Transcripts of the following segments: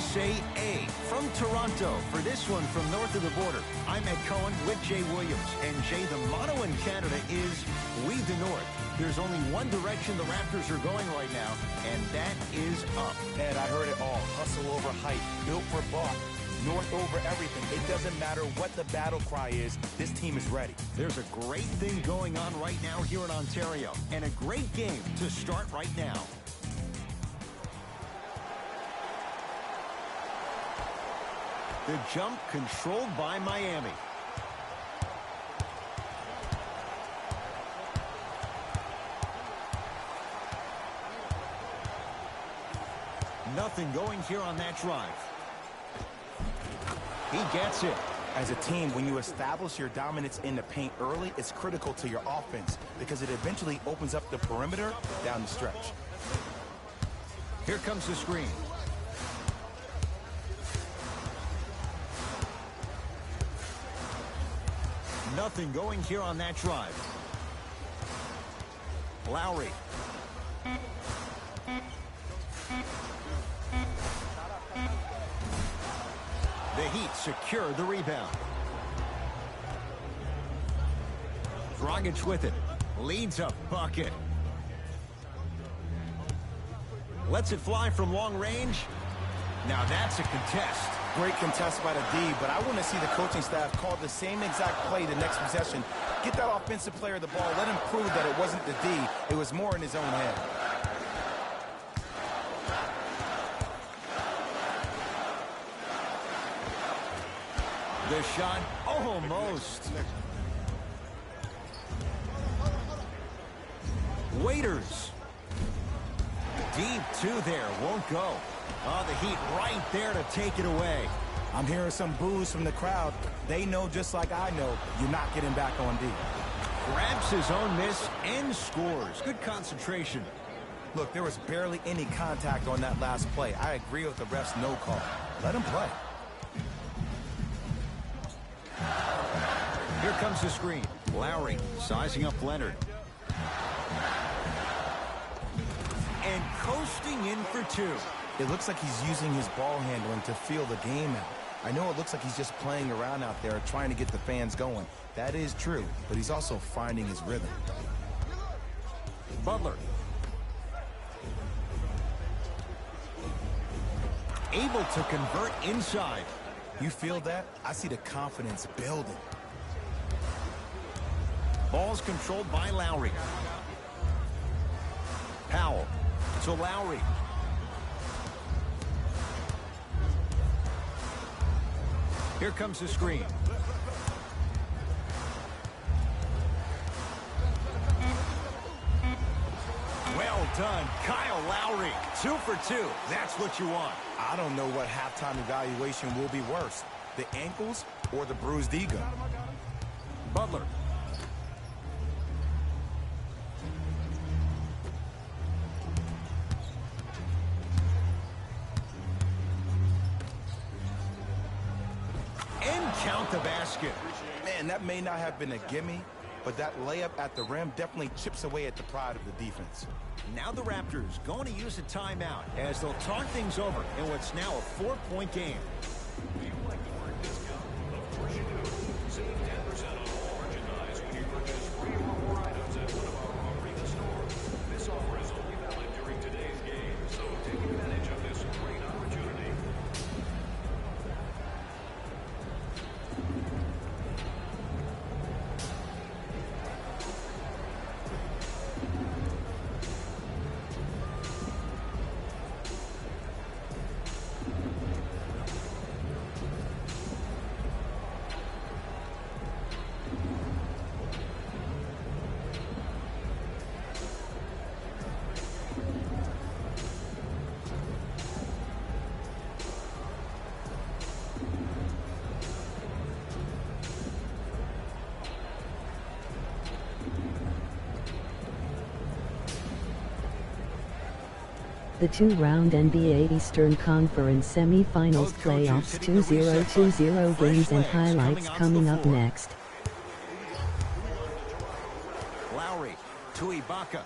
USA from Toronto. For this one from north of the border, I'm Ed Cohen with Jay Williams. And Jay, the motto in Canada is We the North. There's only one direction the Raptors are going right now, and that is up. Ed, I heard it all. Hustle over hype, built for buck. North over everything. It doesn't matter what the battle cry is. This team is ready. There's a great thing going on right now here in Ontario, and a great game to start right now. The jump controlled by Miami. Nothing going here on that drive. He gets it. As a team, when you establish your dominance in the paint early, it's critical to your offense because it eventually opens up the perimeter down the stretch. Here comes the screen. Nothing going here on that drive. Lowry. The Heat secure the rebound. Dragic with it. Leads a bucket. Lets it fly from long range. Now that's a contest. Great contest by the D, but I want to see the coaching staff call the same exact play the next possession. Get that offensive player the ball. Let him prove that it wasn't the D. It was more in his own head. The shot, almost. Waiters. Deep two there, won't go. Oh, the Heat right there to take it away. I'm hearing some boos from the crowd. They know just like I know, you're not getting back on D. Grabs his own miss and scores. Good concentration. Look, there was barely any contact on that last play. I agree with the ref's no call. Let him play. Here comes the screen. Lowry sizing up Leonard. And coasting in for two. It looks like he's using his ball handling to feel the game out. I know it looks like he's just playing around out there trying to get the fans going. That is true, but he's also finding his rhythm. Butler. Able to convert inside. You feel that? I see the confidence building. Ball's controlled by Lowry. Powell to Lowry. Here comes the screen. Well done, Kyle Lowry. 2 for 2. That's what you want. I don't know what halftime evaluation will be worse, the ankles or the bruised ego. Butler. And count the basket. Man, that may not have been a gimme, but that layup at the rim definitely chips away at the pride of the defense. Now the Raptors going to use a timeout as they'll talk things over in what's now a 4-point game. The two-round NBA Eastern Conference semifinals playoffs 2020 games and highlights coming up next. Lowry to Ibaka.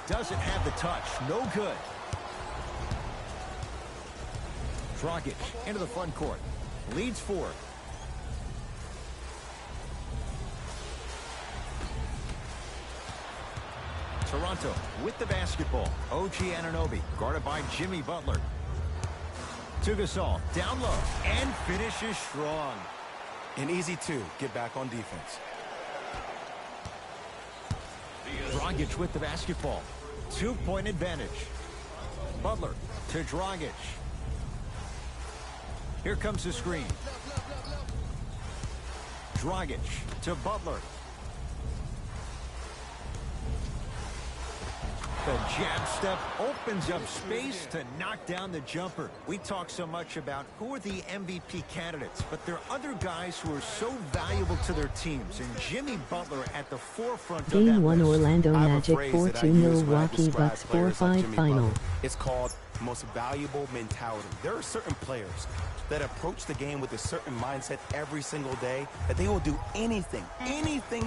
Doesn't have the touch. No good. Dragic into the front court. Leads 4. Toronto with the basketball. OG Anunoby guarded by Jimmy Butler. To Gasol, down low, and finishes strong. An easy 2. Get back on defense. Dragic with the basketball. 2-point advantage. Butler to Dragic. Here comes the screen. Dragic to Butler. The jab step opens up space to knock down the jumper. We talk so much about who are the MVP candidates, but there are other guys who are so valuable to their teams, and Jimmy Butler at the forefront of that Game 1 list. Orlando Magic 4-2 Milwaukee Bucks 4-5 final. It's called most valuable mentality. There are certain players that approach the game with a certain mindset every single day that they will do anything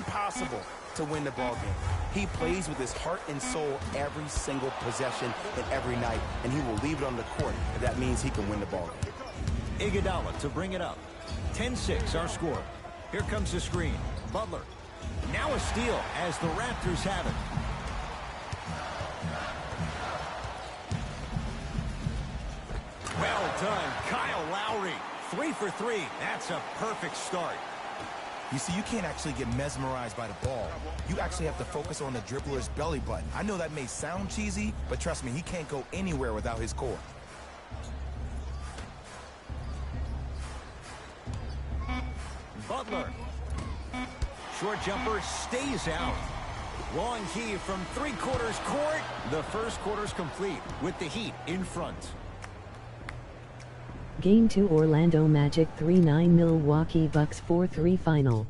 possible to win the ball game. He plays with his heart and soul every single possession and every night, and he will leave it on the court if that means he can win the ball game. Iguodala to bring it up. 10-6 our score. Here comes the screen. Butler. Now a steal as the Raptors have it. Well done, Kyle Lowry. 3 for 3. That's a perfect start. You see, you can't actually get mesmerized by the ball. You actually have to focus on the dribbler's belly button. I know that may sound cheesy, but trust me, he can't go anywhere without his core. Butler. Short jumper stays out. Long heave from 3/4 court. The first quarter's complete with the Heat in front. Game 2 Orlando Magic 3-9 Milwaukee Bucks 4-3 final.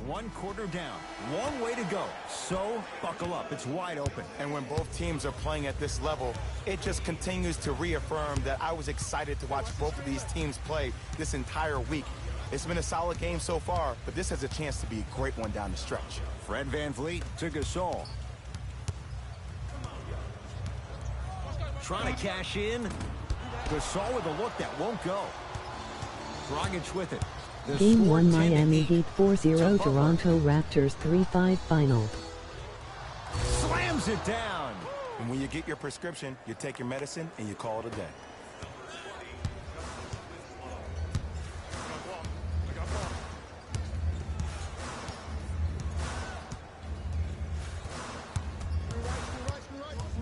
One quarter down. Long way to go. So, buckle up. It's wide open. And when both teams are playing at this level, it just continues to reaffirm that I was excited to watch both of these teams play this entire week. It's been a solid game so far, but this has a chance to be a great one down the stretch. Fred VanVleet to Gasol. Trying to cash in. Gasol with a look that won't go. Dragic with it. The Game score 1 10-8. Miami Heat 4-0 Toronto Raptors 3-5 final. Slams it down. And when you get your prescription, you take your medicine and you call it a day.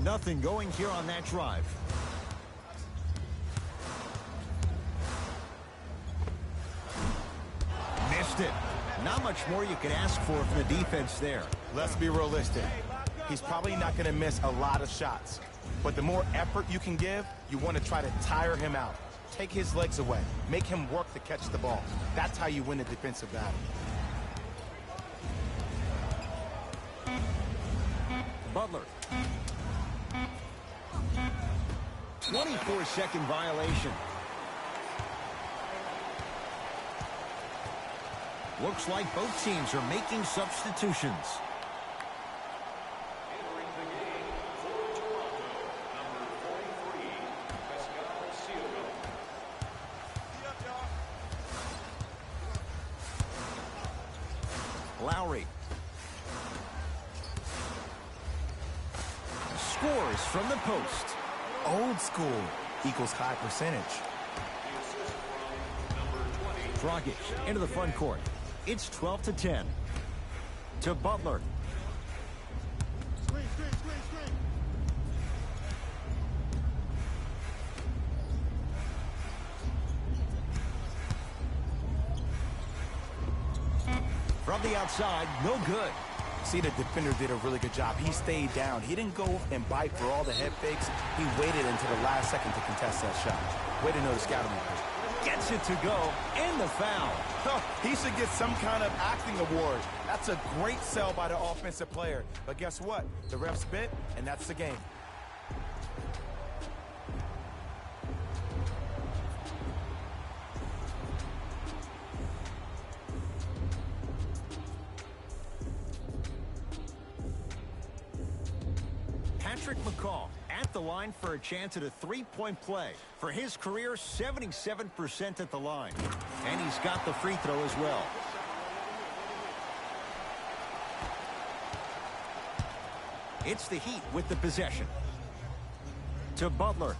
Nothing going here on that drive. Missed it. Not much more you could ask for from the defense there. Let's be realistic. He's probably not going to miss a lot of shots. But the more effort you can give, you want to try to tire him out. Take his legs away. Make him work to catch the ball. That's how you win a defensive battle. Butler. 24-second violation. Looks like both teams are making substitutions. Entering the game for Toronto, number 43, Pascal Siakam. Lowry. Scores from the post. Old school equals high percentage. Dragic into the front court. It's 12-10. To Butler. From the outside, no good. See, the defender did a really good job. He stayed down. He didn't go and bite for all the head fakes. He waited until the last second to contest that shot. Way to know the scouting. Gets it to go, and the foul. He should get some kind of acting award. That's a great sell by the offensive player. But guess what? The ref spit, and that's the game. Patrick McCall at the line for a chance at a three-point play. For his career, 77% at the line. And he's got the free throw as well. It's the Heat with the possession. To Butler.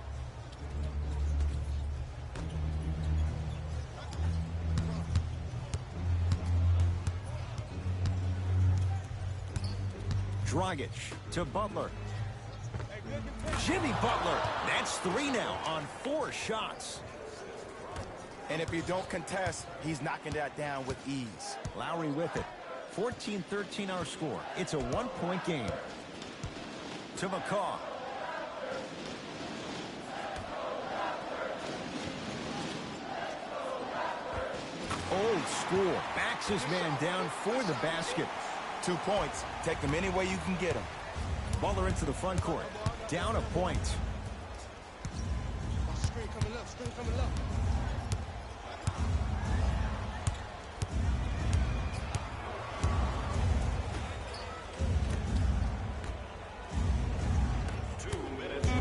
Dragic to Butler. Jimmy Butler. That's 3 now on 4 shots. And if you don't contest, he's knocking that down with ease. Lowry with it. 14-13 our score. It's a 1-point game. To McCaw. Old school. Backs his man down for the basket. 2 points. Take them any way you can get them. Butler into the front court. Down a point. Screen coming up, screen coming up.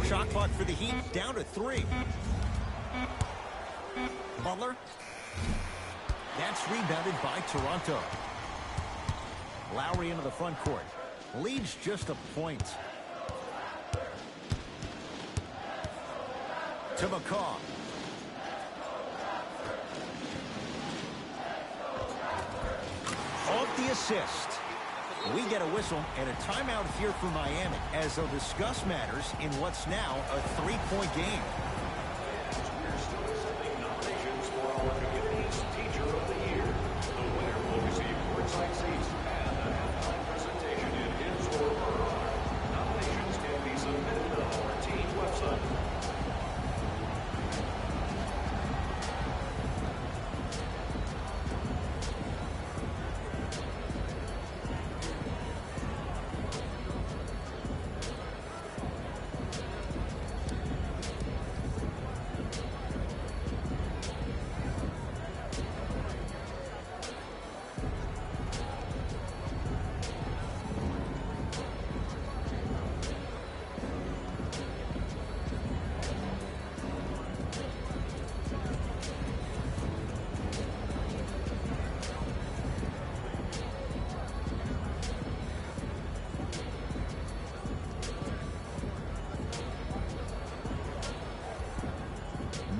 Shot clock for the Heat, down to 3. Butler. That's rebounded by Toronto. Lowry into the front court. Leads just a point. To McCaw. Off the assist. We get a whistle and a timeout here for Miami as they'll discuss matters in what's now a 3-point game. We're still accepting nominations for our community's Teacher of the Year. The winner will receive courtside seats and a halftime presentation in his or her honor. Nominations can be submitted on our team website.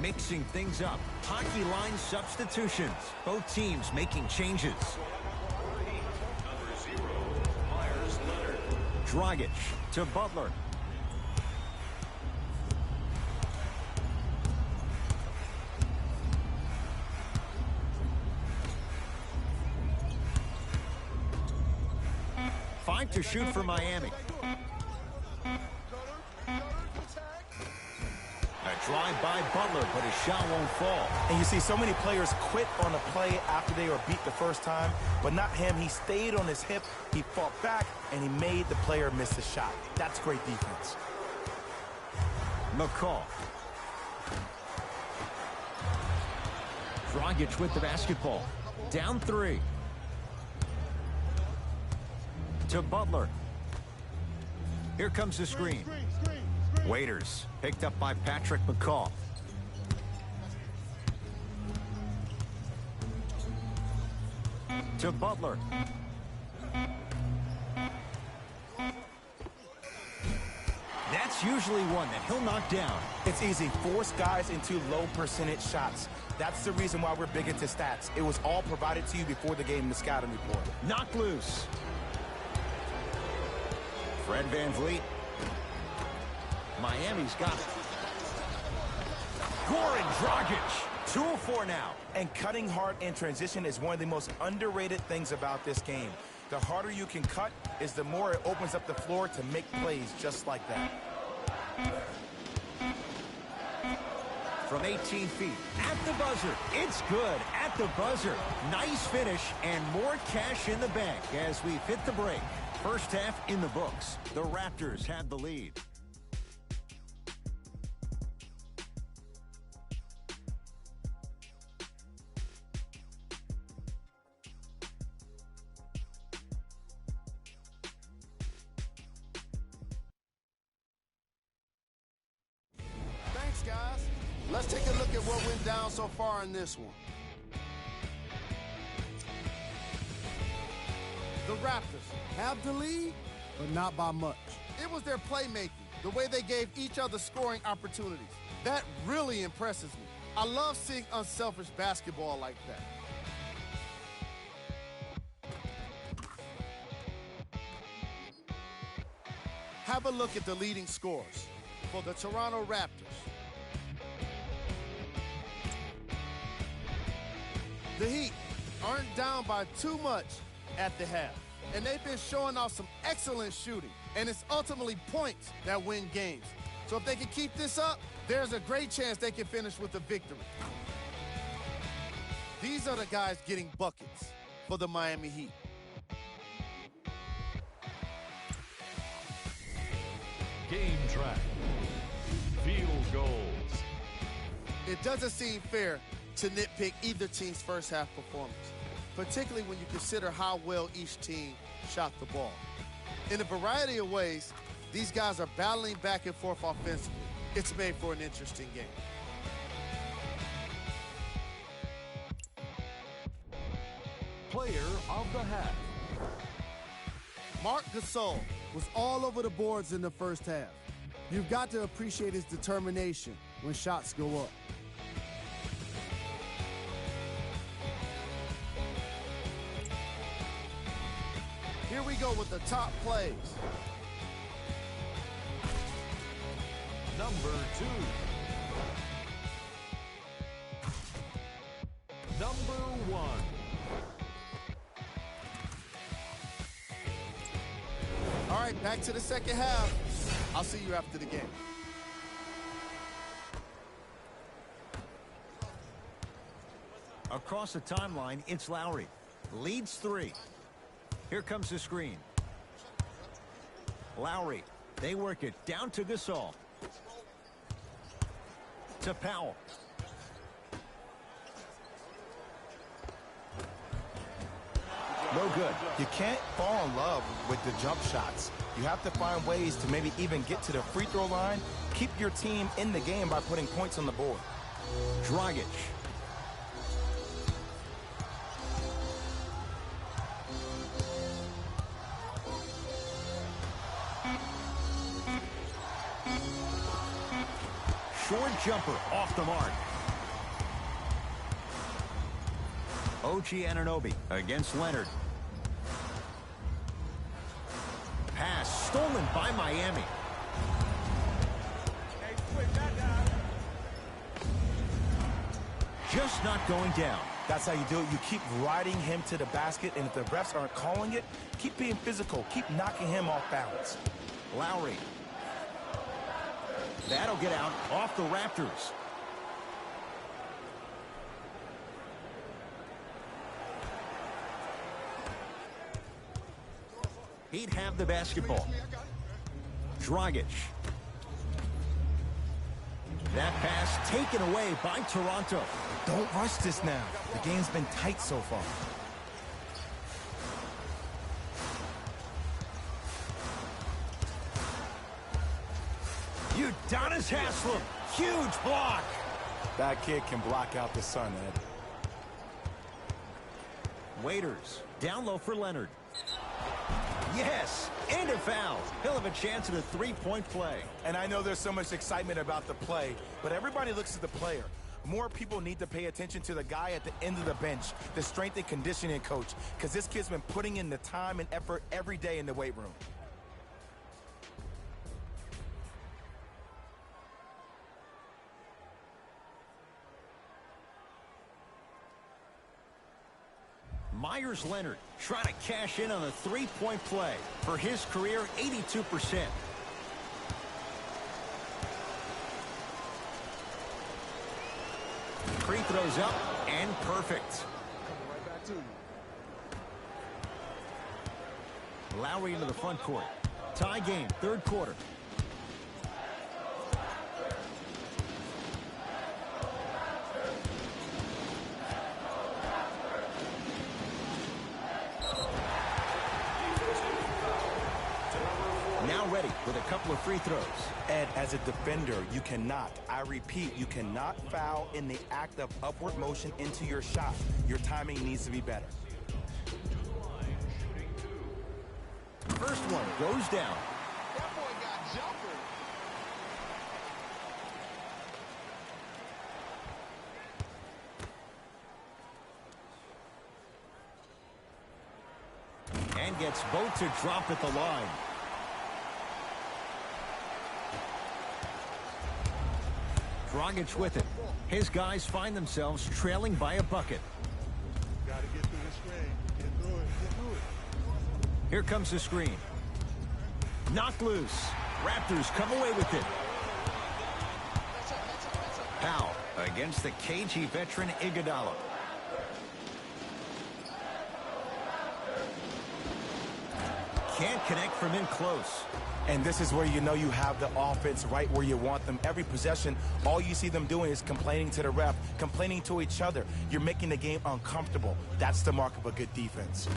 Mixing things up. Hockey line substitutions. Both teams making changes. Number 0, Myers Leonard. Dragic to Butler. Five to shoot for Miami. A drive by Butler, but his shot won't fall. And you see so many players quit on a play after they were beat the first time, but not him. He stayed on his hip, he fought back, and he made the player miss the shot. That's great defense. McCall. Dragic with the basketball. Down 3. To Butler. Here comes the screen. Waiters picked up by Patrick McCall. To Butler. That's usually one that he'll knock down. It's easy. Force guys into low percentage shots. That's the reason why we're big into stats. It was all provided to you before the game in the scouting report. Knocked loose. Fred VanVleet. Miami's got it. Goran Dragic. 2 of 4 now. And cutting hard in transition is one of the most underrated things about this game. The harder you can cut is the more it opens up the floor to make plays just like that. from 18 feet. At the buzzer. It's good. At the buzzer. Nice finish and more cash in the bank as we've hit the break. First half in the books. The Raptors have the lead. Thanks, guys. Let's take a look at what went down so far in this one. The Raptors have the lead, but not by much. It was their playmaking, the way they gave each other scoring opportunities. That really impresses me. I love seeing unselfish basketball like that. Have a look at the leading scorers for the Toronto Raptors. The Heat aren't down by too much at the half, and they've been showing off some excellent shooting, and it's ultimately points that win games. So if they can keep this up, there's a great chance they can finish with a victory. These are the guys getting buckets for the Miami Heat. Game track. Field goals. It doesn't seem fair to nitpick either team's first half performance, particularly when you consider how well each team shot the ball. In a variety of ways, these guys are battling back and forth offensively. It's made for an interesting game. Player of the half. Marc Gasol was all over the boards in the first half. You've got to appreciate his determination when shots go up. Here we go with the top plays. Number 2. Number 1. All right, back to the second half. I'll see you after the game. Across the timeline, it's Lowry. Leads 3. Here comes the screen. Lowry. They work it down to Gasol. To Powell. No good. You can't fall in love with the jump shots. You have to find ways to maybe even get to the free throw line. Keep your team in the game by putting points on the board. Dragic. Short jumper off the mark. OG Anunoby against Leonard. Pass stolen by Miami. Just not going down. That's how you do it. You keep riding him to the basket, and if the refs aren't calling it, keep being physical. Keep knocking him off balance. Lowry. That'll get out off the Raptors. He'd have the basketball. Dragic. That pass taken away by Toronto. Don't rush this now. The game's been tight so far. Udonis Haslem. Huge block. That kid can block out the sun, Ed. Waiters. Down low for Leonard. Yes, and a foul. He'll have a chance at a three-point play. And I know there's so much excitement about the play, but everybody looks at the player. More people need to pay attention to the guy at the end of the bench, the strength and conditioning coach, because this kid's been putting in the time and effort every day in the weight room. Myers-Leonard trying to cash in on a three-point play. For his career, 82%. Free throws up and perfect. Right back to you. Lowry into the front court. Tie game, third quarter. Now ready with a couple of free throws. Ed, as a defender, you cannot, I repeat, you cannot foul in the act of upward motion into your shot. Your timing needs to be better. First one goes down. That boy got jumper. And gets both to drop at the line. Dragic with it. His guys find themselves trailing by a bucket. Got to get through the screen. Get through it. Get through it. Here comes the screen. Knocked loose. Raptors come away with it. Powell against the KG veteran Iguodala. Can't connect from in close. And this is where you know you have the offense right where you want them. Every possession, all you see them doing is complaining to the ref, complaining to each other. You're making the game uncomfortable. That's the mark of a good defense.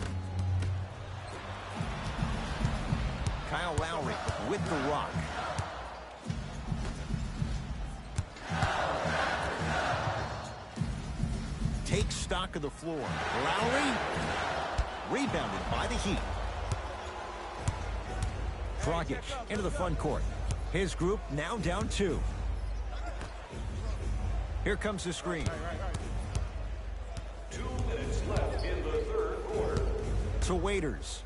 Kyle Lowry with the rock. Takes stock of the floor. Lowry rebounded by the Heat. Dragic into the front court. His group now down 2. Here comes the screen. 2 minutes left in the third quarter. To Waiters.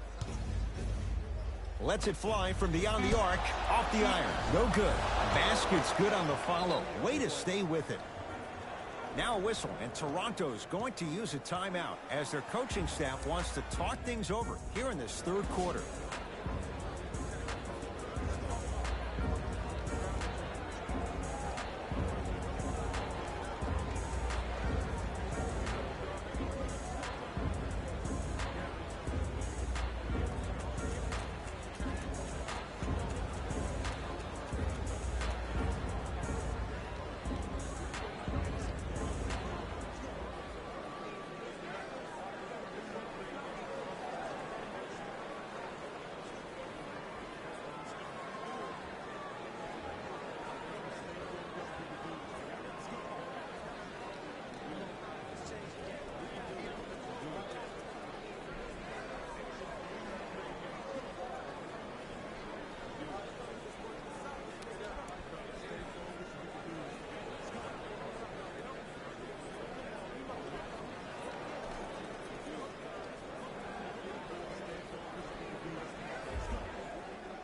Lets it fly from beyond the arc. Off the iron. No good. Basket's good on the follow. Way to stay with it. Now a whistle, and Toronto's going to use a timeout as their coaching staff wants to talk things over here in this third quarter.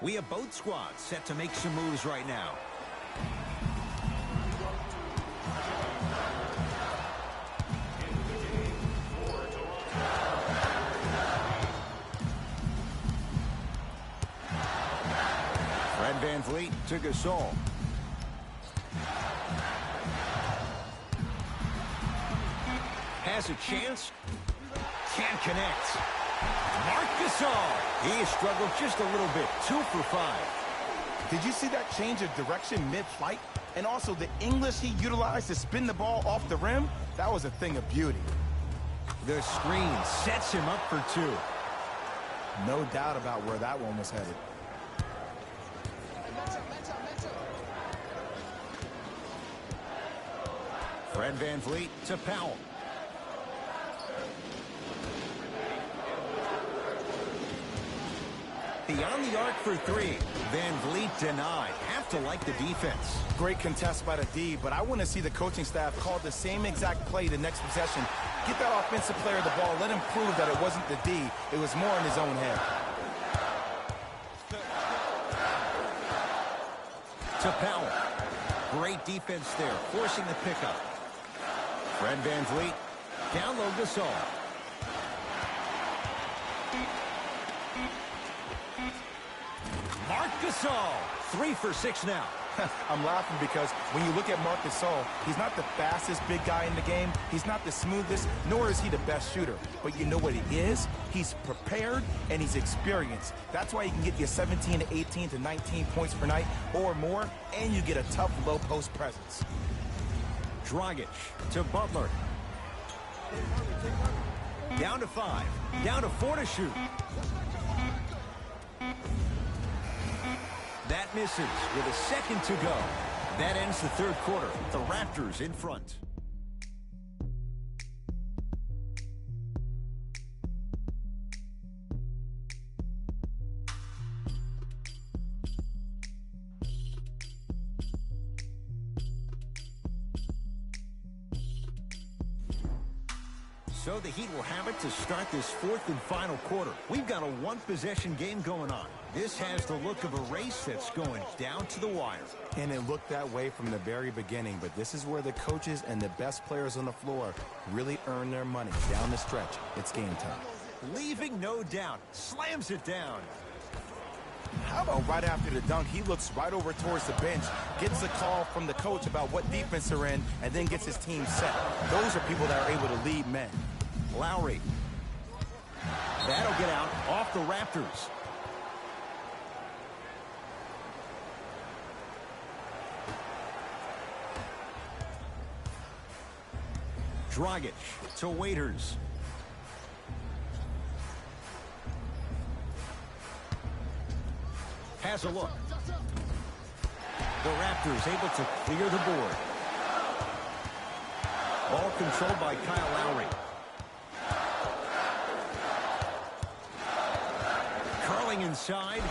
We have both squads set to make some moves right now. Fred VanVleet to Gasol. Has a chance. Can't connect. Marc Gasol. He has struggled just a little bit. 2 for 5. Did you see that change of direction mid-flight? And also the English he utilized to spin the ball off the rim? That was a thing of beauty. The screen sets him up for 2. No doubt about where that one was headed. Fred VanVleet to Powell. Beyond the arc for 3. VanVleet denied. Have to like the defense. Great contest by the D, but I want to see the coaching staff call the same exact play the next possession. Get that offensive player the ball. Let him prove that it wasn't the D. It was more in his own head. To Powell. Great defense there, forcing the pickup. Fred VanVleet. Down low Gasol. Marc Gasol. 3 for 6 now. I'm laughing because when you look at Marc Gasol, he's not the fastest big guy in the game. He's not the smoothest, nor is he the best shooter. But you know what he is? He's prepared and he's experienced. That's why he can get you 17 to 18 to 19 points per night or more, and you get a tough low post presence. Dragic to Butler. Down to 5. Down to 4 to shoot. That misses with a second to go. That ends the third quarter. The Raptors in front. So the Heat will have it to start this fourth and final quarter. We've got a one-possession game going on. This has the look of a race that's going down to the wire. And it looked that way from the very beginning, but this is where the coaches and the best players on the floor really earn their money. Down the stretch, it's game time. Leaving no doubt. Slams it down. How about right after the dunk, he looks right over towards the bench, gets a call from the coach about what defense they're in, and then gets his team set. Those are people that are able to lead men. Lowry. That'll get out off the Raptors. Dragic to Waiters. Has a look. The Raptors able to clear the board. Ball controlled by Kyle Lowry. Curling inside.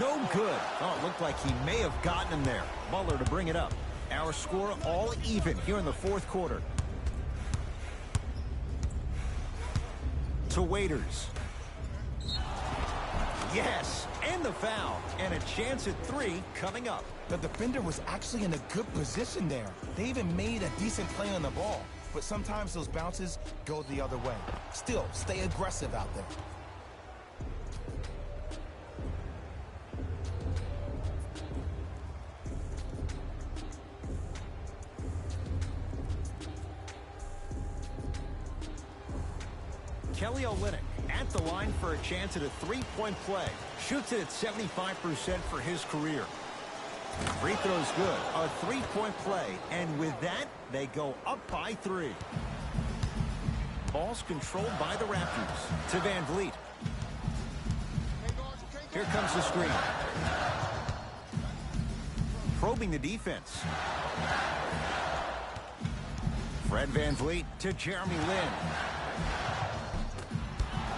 No good. Oh, it looked like he may have gotten him there. Butler to bring it up. Our score all even here in the fourth quarter. To Waiters. Yes, and the foul. And a chance at 3 coming up. The defender was actually in a good position there. They even made a decent play on the ball. But sometimes those bounces go the other way. Still, stay aggressive out there. Kelly Olynyk at the line for a chance at a three-point play. Shoots it at 75% for his career. Free throw's good. A three-point play. And with that, they go up by 3. Ball's controlled by the Raptors. To Van Vliet. Here comes the screen. Probing the defense. Fred Van Vliet to Jeremy Lin.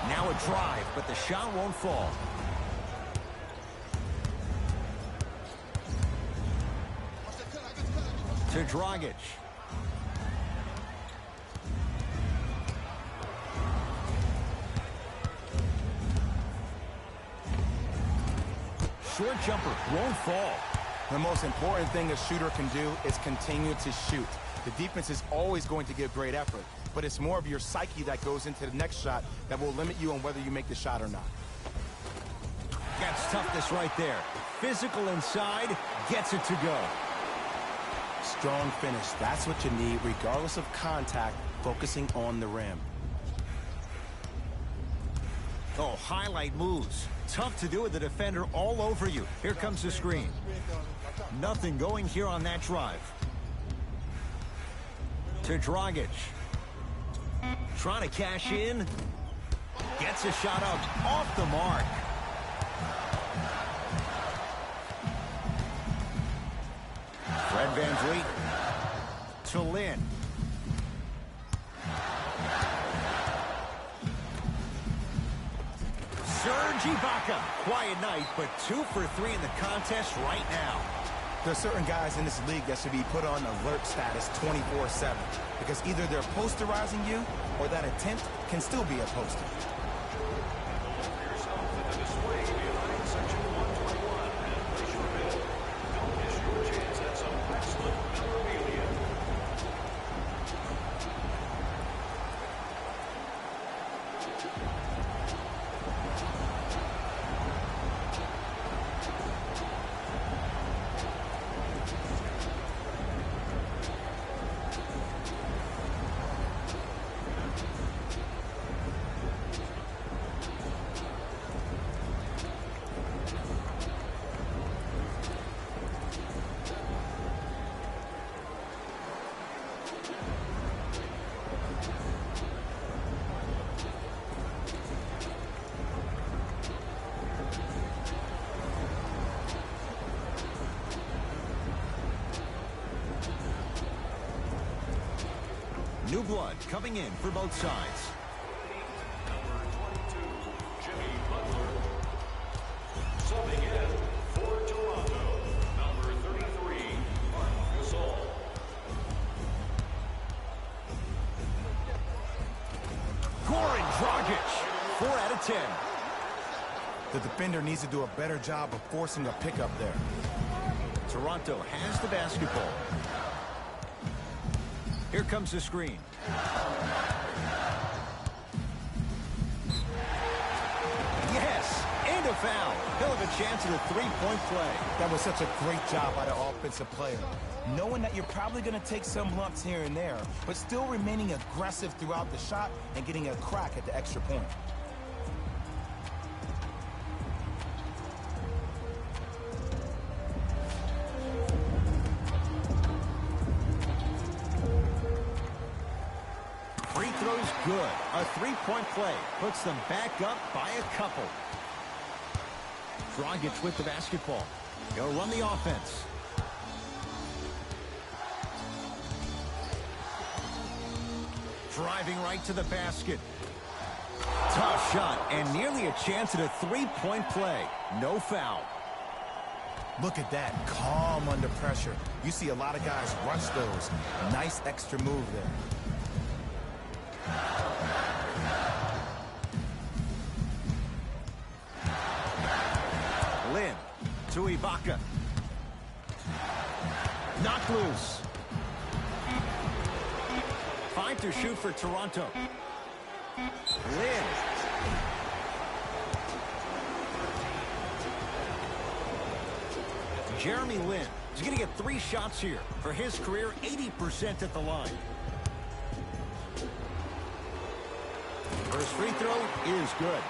Now a drive, but the shot won't fall. To Dragic. Short jumper won't fall. The most important thing a shooter can do is continue to shoot. The defense is always going to give great effort, but it's more of your psyche that goes into the next shot that will limit you on whether you make the shot or not. That's toughness right there. Physical inside, gets it to go. Strong finish. That's what you need, regardless of contact, focusing on the rim. Oh, highlight moves. Tough to do with the defender all over you. Here comes the screen. Nothing going here on that drive. To Dragic. Trying to cash in. Gets a shot up off the mark. Fred Van Vliet to Lin. Serge Ibaka. Quiet night, but 2 for 3 in the contest right now. There are certain guys in this league that should be put on alert status 24/7 because either they're posterizing you or that attempt can still be a poster. blood coming in for both sides. Number 22, Jimmy Butler. Subbing in for Toronto, number 33, Mark Gasol. Goran Dragic, 4 out of 10. The defender needs to do a better job of forcing a pickup there. Toronto has the basketball. Here comes the screen. Yes, and a foul. He'll have a chance at a three-point play. That was such a great job by the offensive player. Knowing that you're probably going to take some lumps here and there, but still remaining aggressive throughout the shot and getting a crack at the extra point. Free throw's good. A three-point play puts them back up by a couple. Dragic with the basketball. He'll run the offense. Driving right to the basket. Tough shot and nearly a chance at a three-point play. No foul. Look at that, calm under pressure. You see a lot of guys rush those. Nice extra move there. Lin to Ibaka. Knocked loose. 5 to shoot for Toronto. Lin. Jeremy Lin is going to get 3 shots here. For his career, 80% at the line. First free throw is good.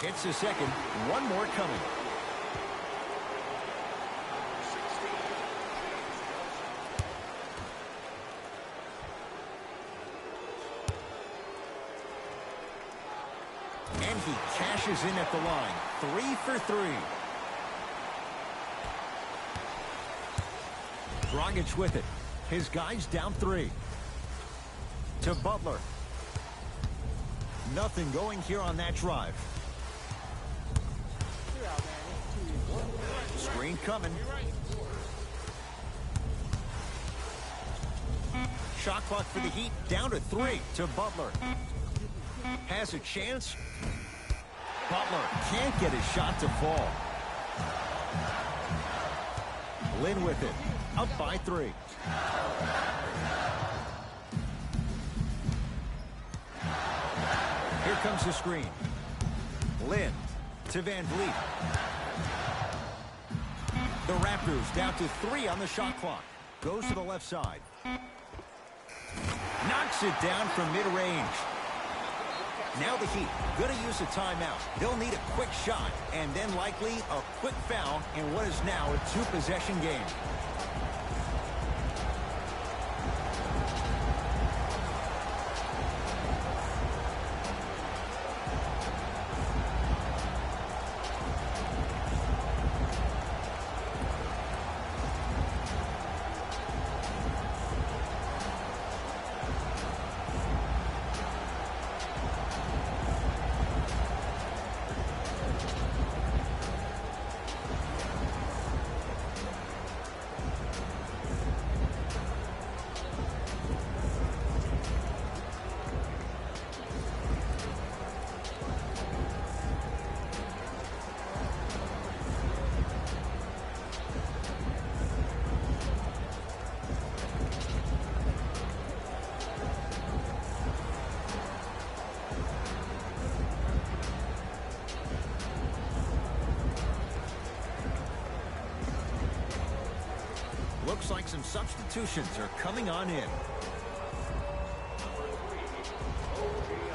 Hits the second. One more coming. And he cashes in at the line. 3 for 3. Dragic with it. His guys down 3. To Butler. Nothing going here on that drive. Screen coming. Shot clock for the Heat down to 3 to Butler. Has a chance. Butler can't get his shot to fall. Lin with it. Up by 3. Here comes the screen. Lin to Van Vliet. The Raptors down to 3 on the shot clock. Goes to the left side. Knocks it down from mid-range. Now the Heat going to use a timeout. They'll need a quick shot and then likely a quick foul in what is now a 2-possession game. Looks like some substitutions are coming on in.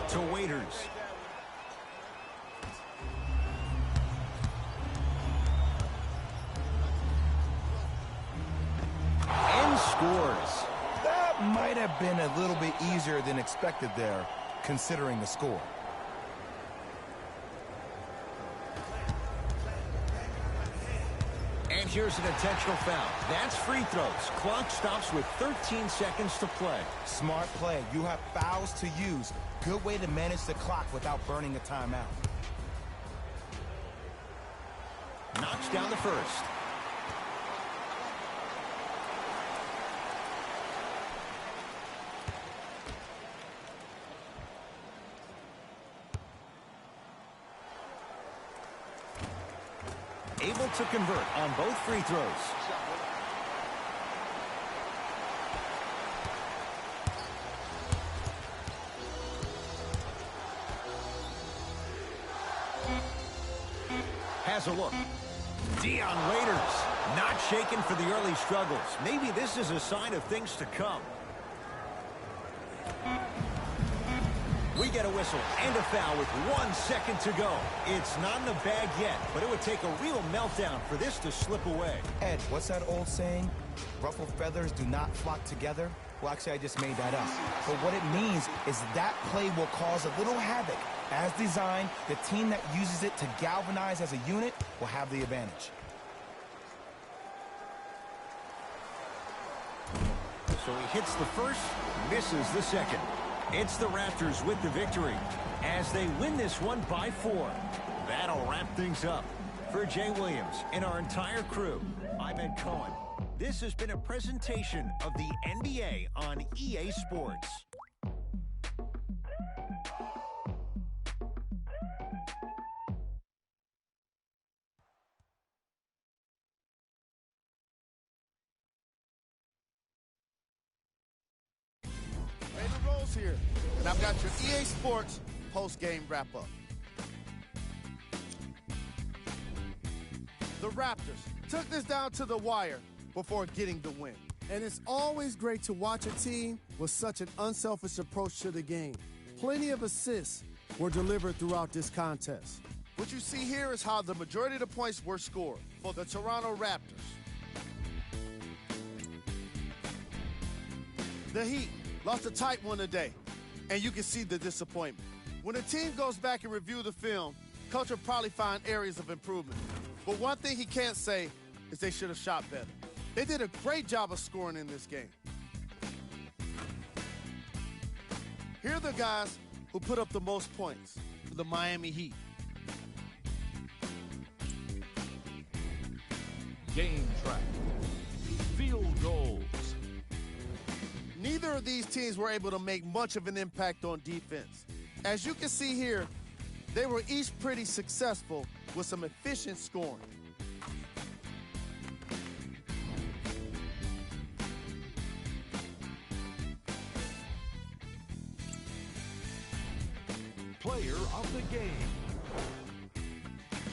To Waiters. And scores. That might have been a little bit easier than expected there. considering the score. And here's an intentional foul. That's free throws. Clock stops with 13 seconds to play. Smart play. You have fouls to use. Good way to manage the clock without burning a timeout. Knocks down the first. Able to convert on both free throws. Has a look. Dion Waiters not shaken for the early struggles. Maybe this is a sign of things to come. We get a whistle and a foul with 1 second to go. It's not in the bag yet, but it would take a real meltdown for this to slip away. Ed, what's that old saying? Ruffled feathers do not flock together? Well, actually, I just made that up. But what it means is that play will cause a little havoc. As designed, the team that uses it to galvanize as a unit will have the advantage. So he hits the first, misses the second. It's the Raptors with the victory as they win this one by 4. That'll wrap things up. For Jay Williams and our entire crew, I'm Ed Cohen. This has been a presentation of the NBA on EA Sports. Here, and I've got your EA Sports post-game wrap-up. The Raptors took this down to the wire before getting the win. And it's always great to watch a team with such an unselfish approach to the game. Plenty of assists were delivered throughout this contest. What you see here is how the majority of the points were scored for the Toronto Raptors. The Heat lost a tight one today, and you can see the disappointment. When a team goes back and review the film, coach will probably find areas of improvement. But one thing he can't say is they should have shot better. They did a great job of scoring in this game. Here are the guys who put up the most points for the Miami Heat. Game track. Field goals. Neither of these teams were able to make much of an impact on defense. As you can see here, they were each pretty successful with some efficient scoring. Player of the game.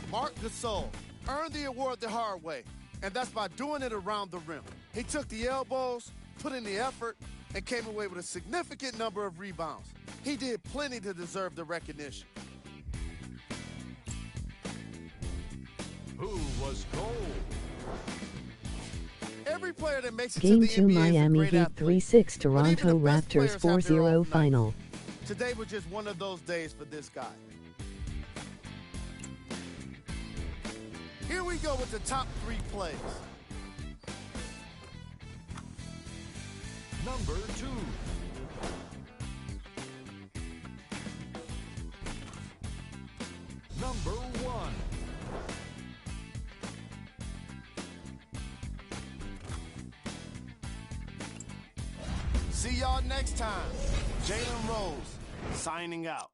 Marc Gasol earned the award the hard way, and that's by doing it around the rim. He took the elbows, put in the effort, and came away with a significant number of rebounds. He did plenty to deserve the recognition. Who was gold? Every player that makes it Game to 2 the NBA is a Miami great Heat athlete. 3-6 But Toronto even the best Raptors players have their 4-0 off final. nights. Today was just one of those days for this guy. Here we go with the top 3 plays. Number 2. Number 1. See y'all next time. Jalen Rose signing out.